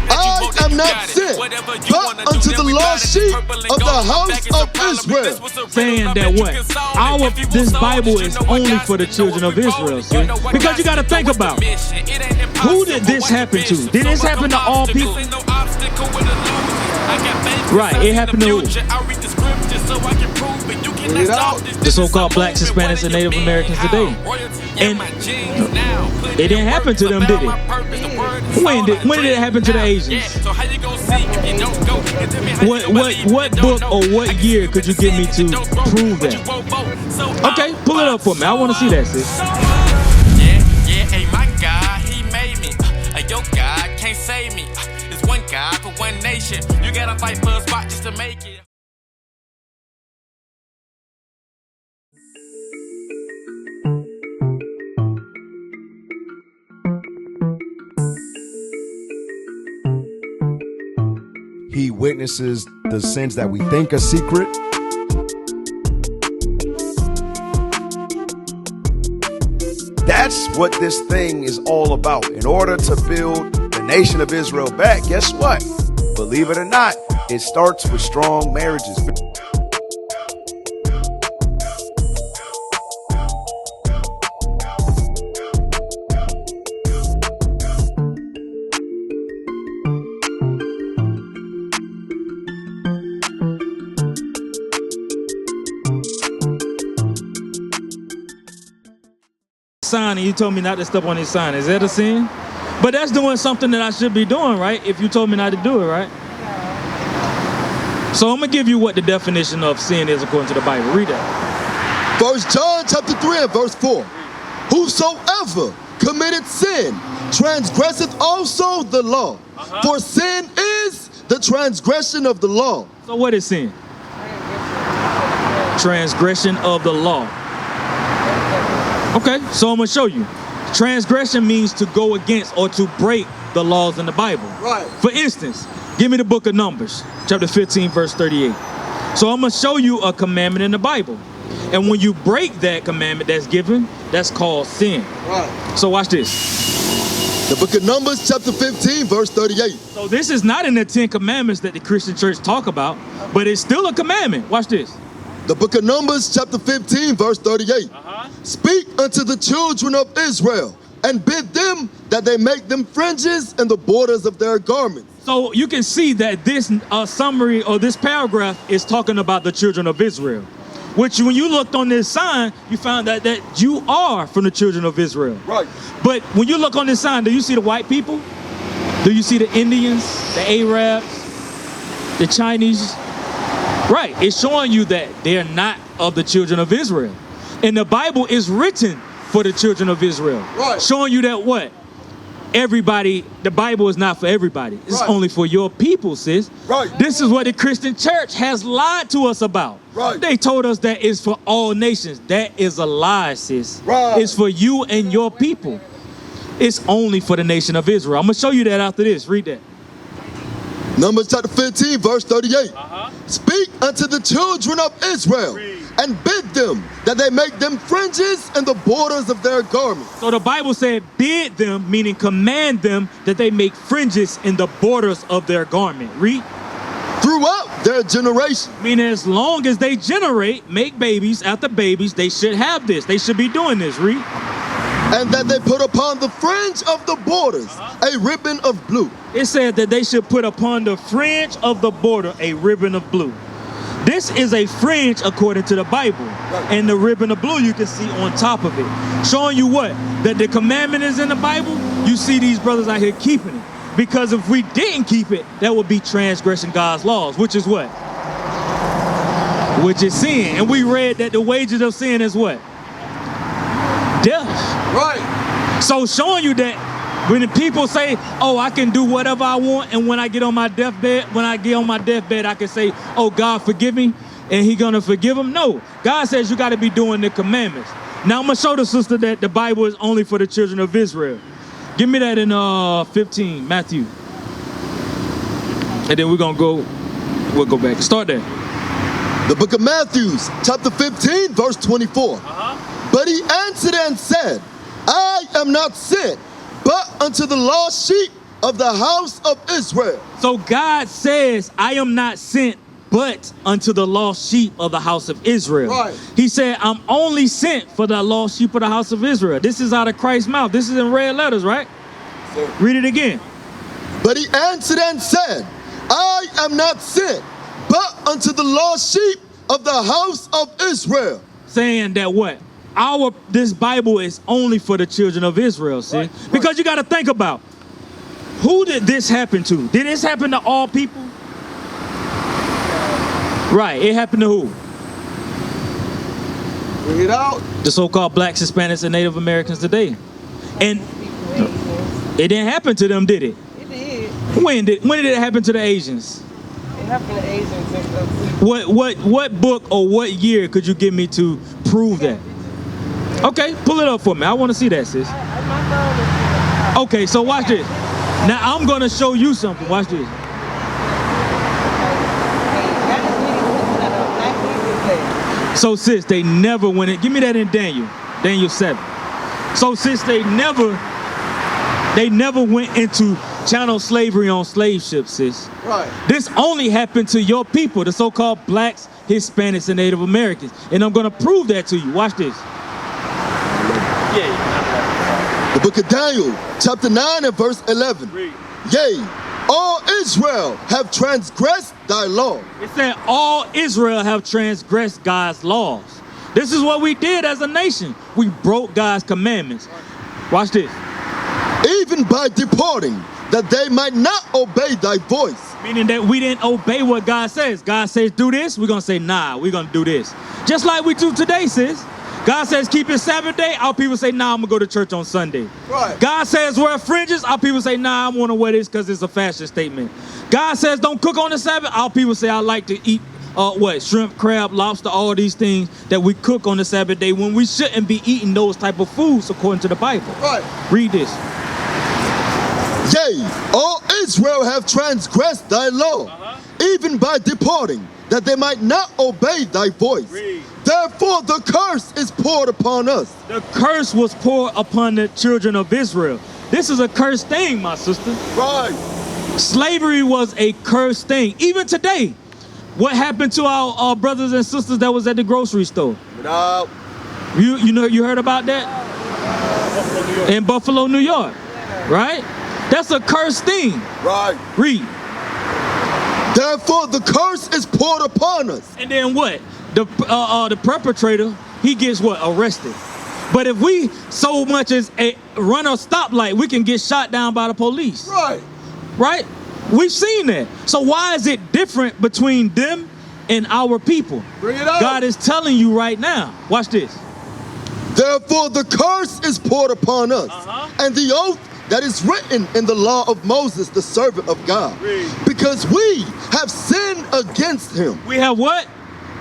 I am not sent, but unto the lost sheep of the house of Israel. Saying that what? This Bible is only for the children of Israel, see? Because you got to think about, who did this happen to? Did this happen to all people? Right, it happened to who? The so-called blacks, Hispanics, and Native Americans today. And it didn't happen to them, did it? When did it happen to the Asians? What book or what year could you give me to prove that? Okay, pull it up for me. I want to see that, sis. Yeah, hey, my God, he made me. Your God can't save me. There's one God for one nation. You gotta fight for a spot just to make it. He witnesses the sins that we think are secret. That's what this thing is all about. In order to build the nation of Israel back, guess what? Believe it or not, it starts with strong marriages. Sign, and you told me not to step on his sign. Is that a sin? But that's doing something that I should be doing, right? If you told me not to do it, right? So I'm gonna give you what the definition of sin is according to the Bible. Read that. 1 John chapter 3 and verse 4. Whosoever committed sin transgresseth also the law. For sin is the transgression of the law. So what is sin? Transgression of the law. Okay, so I'm gonna show you. Transgression means to go against or to break the laws in the Bible. Right. For instance, give me the book of Numbers, chapter 15, verse 38. So I'm gonna show you a commandment in the Bible. And when you break that commandment that's given, that's called sin. Right. So watch this. The book of Numbers, chapter 15, verse 38. So this is not in the 10 commandments that the Christian church talk about, but it's still a commandment. Watch this. The book of Numbers, chapter 15, verse 38. Speak unto the children of Israel, and bid them that they make them fringes in the borders of their garments. So you can see that this summary or this paragraph is talking about the children of Israel. Which when you looked on this sign, you found that you are from the children of Israel. Right. But when you look on this sign, do you see the white people? Do you see the Indians, the Arabs, the Chinese? Right, it's showing you that they're not of the children of Israel. And the Bible is written for the children of Israel. Right. Showing you that what? Everybody, the Bible is not for everybody. It's only for your people, sis. Right. This is what the Christian church has lied to us about. Right. They told us that it's for all nations. That is a lie, sis. Right. It's for you and your people. It's only for the nation of Israel. I'm going to show you that after this. Read that. Numbers chapter 15, verse 38. Speak unto the children of Israel, and bid them that they make them fringes in the borders of their garments. So the Bible said bid them, meaning command them that they make fringes in the borders of their garment. Read. Throughout their generation. Meaning as long as they generate, make babies after babies, they should have this. They should be doing this. Read. And that they put upon the fringe of the borders a ribbon of blue. It said that they should put upon the fringe of the border a ribbon of blue. This is a fringe according to the Bible. And the ribbon of blue you can see on top of it. Showing you what? That the commandment is in the Bible. You see these brothers out here keeping it. Because if we didn't keep it, that would be transgressing God's laws, which is what? Which is sin. And we read that the wages of sin is what? Death. Right. So showing you that when the people say, oh, I can do whatever I want, and when I get on my deathbed, I can say, oh, God, forgive me, and He gonna forgive them. No, God says you gotta be doing the commandments. Now I'm gonna show the sister that the Bible is only for the children of Israel. Give me that in 15, Matthew. And then we'll go back. Start there. The book of Matthew, chapter 15, verse 24. But he answered and said, I am not sent, but unto the lost sheep of the house of Israel. So God says, I am not sent but unto the lost sheep of the house of Israel. Right. He said, I'm only sent for the lost sheep of the house of Israel. This is out of Christ's mouth. This is in red letters, right? Sir. Read it again. But he answered and said, I am not sent but unto the lost sheep of the house of Israel. Saying that what? This Bible is only for the children of Israel, see? Right. Because you got to think about, who did this happen to? Did this happen to all people? Right, it happened to who? Bring it out. The so-called blacks, Hispanics, and Native Americans today. And it didn't happen to them, did it? It did. When did it happen to the Asians? It happened to Asians and stuff. What book or what year could you give me to prove that? Okay, pull it up for me. I want to see that, sis. My phone is Okay, so watch this. Now I'm gonna show you something. Watch this. So sis, they never went in. Give me that in Daniel 7. So sis, they never went into chattel slavery on slave ships, sis. Right. This only happened to your people, the so-called blacks, Hispanics, and Native Americans. And I'm gonna prove that to you. Watch this. The book of Daniel, chapter 9 and verse 11. Read. Yea, all Israel have transgressed thy law. It said all Israel have transgressed God's laws. This is what we did as a nation. We broke God's commandments. Watch this. Even by departing, that they might not obey thy voice. Meaning that we didn't obey what God says. God says do this, we're gonna say nah, we're gonna do this. Just like we do today, sis. God says keep it Sabbath day, our people say nah, I'm gonna go to church on Sunday. Right. God says wear fringes, our people say nah, I wanna wear this because it's a fashion statement. God says don't cook on the Sabbath, our people say I like to eat shrimp, crab, lobster, all these things that we cook on the Sabbath day when we shouldn't be eating those type of foods according to the Bible. Right. Read this. Yea, all Israel have transgressed thy law, even by departing, that they might not obey thy voice. Read. Therefore the curse is poured upon us. The curse was poured upon the children of Israel. This is a cursed thing, my sister. Right. Slavery was a cursed thing. Even today, what happened to our brothers and sisters that was at the grocery store? No. You heard about that? In Buffalo, New York, right? That's a cursed thing. Right. Read. Therefore the curse is poured upon us. And then what? The perpetrator, he gets what? Arrested. But if we so much as run a stoplight, we can get shot down by the police. Right. Right? We've seen that. So why is it different between them and our people? Bring it out. God is telling you right now. Watch this. Therefore the curse is poured upon us, and the oath that is written in the law of Moses, the servant of God. Read. Because we have sinned against him. We have what?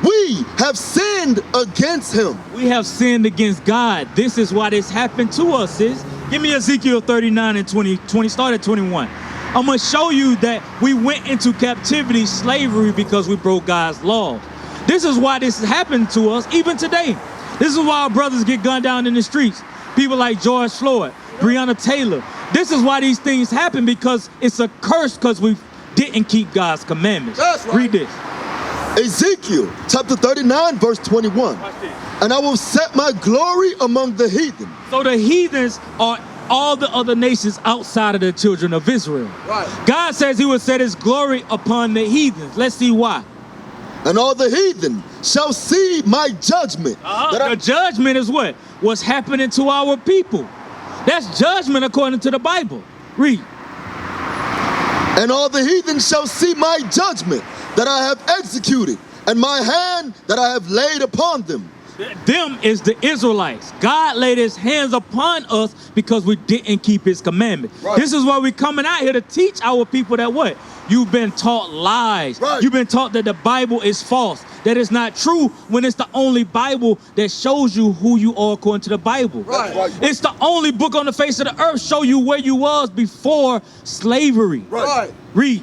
We have sinned against him. We have sinned against God. This is why this happened to us, sis. Give me Ezekiel 39 and 20, start at 21. I'm going to show you that we went into captivity, slavery, because we broke God's laws. This is why this happened to us even today. This is why our brothers get gunned down in the streets. People like George Floyd, Breonna Taylor. This is why these things happen, because it's a curse because we didn't keep God's commandments. That's right. Read this. Ezekiel chapter 39 verse 21. And I will set my glory among the heathen. So the heathens are all the other nations outside of the children of Israel. Right. God says he will set his glory upon the heathens. Let's see why. And all the heathen shall see my judgment. The judgment is what? What's happening to our people. That's judgment according to the Bible. Read. And all the heathen shall see my judgment that I have executed, and my hand that I have laid upon them. Them is the Israelites. God laid his hands upon us because we didn't keep his commandment. Right. This is why we're coming out here to teach our people that what? You've been taught lies. Right. You've been taught that the Bible is false, that it's not true, when it's the only Bible that shows you who you are according to the Bible. Right. Right. It's the only book on the face of the earth show you where you was before slavery. Right. Read.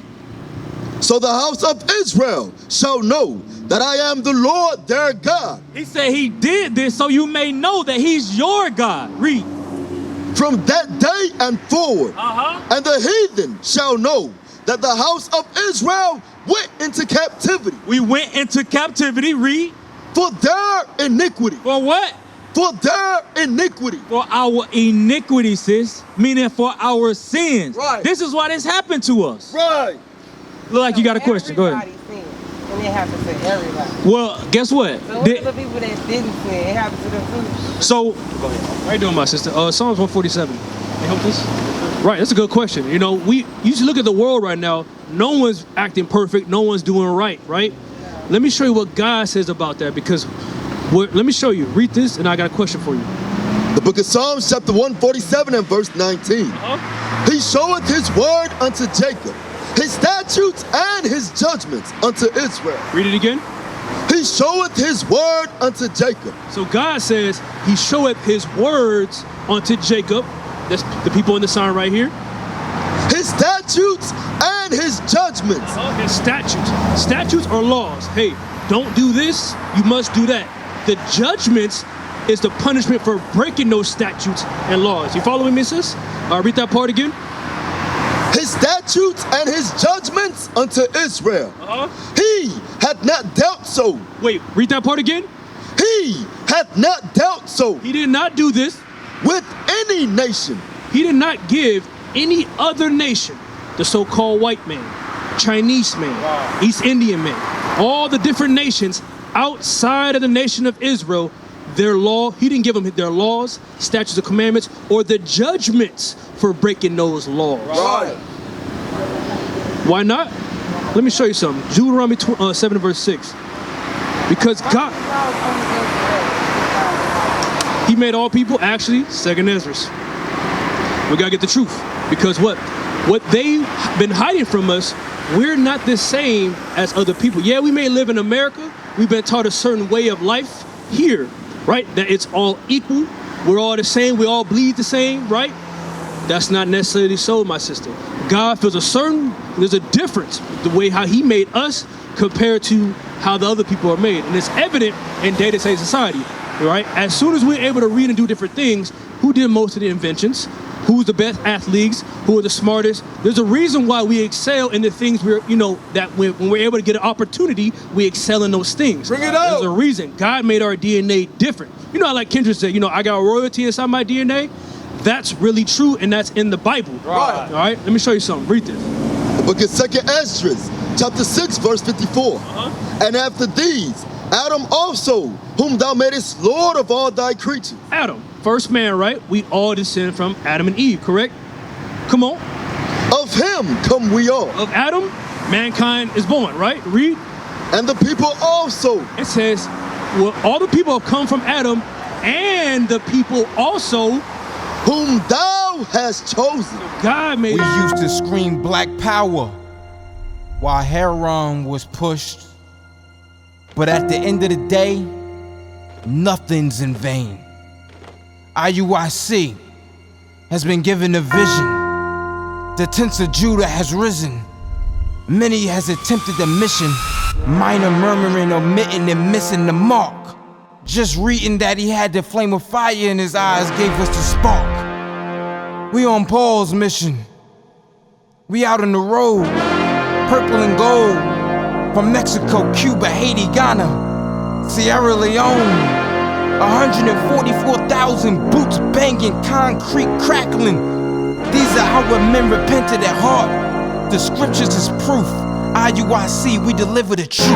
So the house of Israel shall know that I am the Lord their God. He said he did this so you may know that he's your God. Read. from that day and forward. And the heathen shall know that the house of Israel went into captivity. We went into captivity, read. For their iniquity. For what? For their iniquity. For our iniquity, sis. Meaning for our sins. Right. This is why this happened to us. Right. Look like you got a question. Go ahead. Everybody sinned, and it happened to everybody. Well, guess what? So what are the people that didn't sin? It happened to them too. So, go ahead. How you doing, my sister? Psalms 147. Can you help this? Right, that's a good question. You know, you should look at the world right now. No one's acting perfect. No one's doing right? Let me show you what God says about that, because let me show you. Read this, and I got a question for you. The book of Psalms, chapter 147 and verse 19. He showeth his word unto Jacob, his statutes and his judgments unto Israel. Read it again. He showeth his word unto Jacob. So God says he showeth his words unto Jacob. That's the people in the sign right here. His statutes and his judgments. His statutes. Statutes are laws. Hey, don't do this, you must do that. The judgments is the punishment for breaking those statutes and laws. You following me, sis? Read that part again. His statutes and his judgments unto Israel. He hath not dealt so. Wait, read that part again. He hath not dealt so. He did not do this with any nation. He did not give any other nation, the so-called white man, Chinese man, East Indian man, all the different nations outside of the nation of Israel, their law. He didn't give them their laws, statutes and commandments, or the judgments for breaking those laws. Right. Why not? Let me show you something. Deuteronomy 7 verse 6. Because God, he made all people, actually, second Ezra. We gotta get the truth. Because what they've been hiding from us, we're not the same as other people. Yeah, we may live in America. We've been taught a certain way of life here, right? That it's all equal. We're all the same. We all bleed the same, right? That's not necessarily so, my sister. God feels there's a difference, the way how he made us compared to how the other people are made. And it's evident in day-to-day society, right? As soon as we're able to read and do different things, who did most of the inventions? Who's the best athletes? Who are the smartest? There's a reason why we excel in the things that when we're able to get an opportunity, we excel in those things. Bring it out. There's a reason. God made our DNA different. You know, like Kendra said, I got royalty inside my DNA. That's really true, and that's in the Bible. Right. All right, let me show you something. Read this. The book of 2 Ezra, chapter 6, verse 54. And after these, Adam also, whom thou madest Lord of all thy creatures. Adam, first man, right? We all descend from Adam and Eve, correct? Come on. Of him come we all. Of Adam, mankind is born, right? Read. And the people also. It says, well, all the people have come from Adam, and the people also whom thou hast chosen. God made. We used to scream black power while Heron was pushed. But at the end of the day, nothing's in vain. IUIC has been given a vision. The tents of Judah has risen. Many has attempted the mission. Minor murmuring, omitting, and missing the mark. Just reading that he had the flame of fire in his eyes gave us the spark. We on Paul's mission. We out on the road, purple and gold. From Mexico, Cuba, Haiti, Ghana, Sierra Leone. 144,000 boots banging, concrete crackling. These are our men repented at heart. The scriptures is proof. IUIC, we deliver the truth.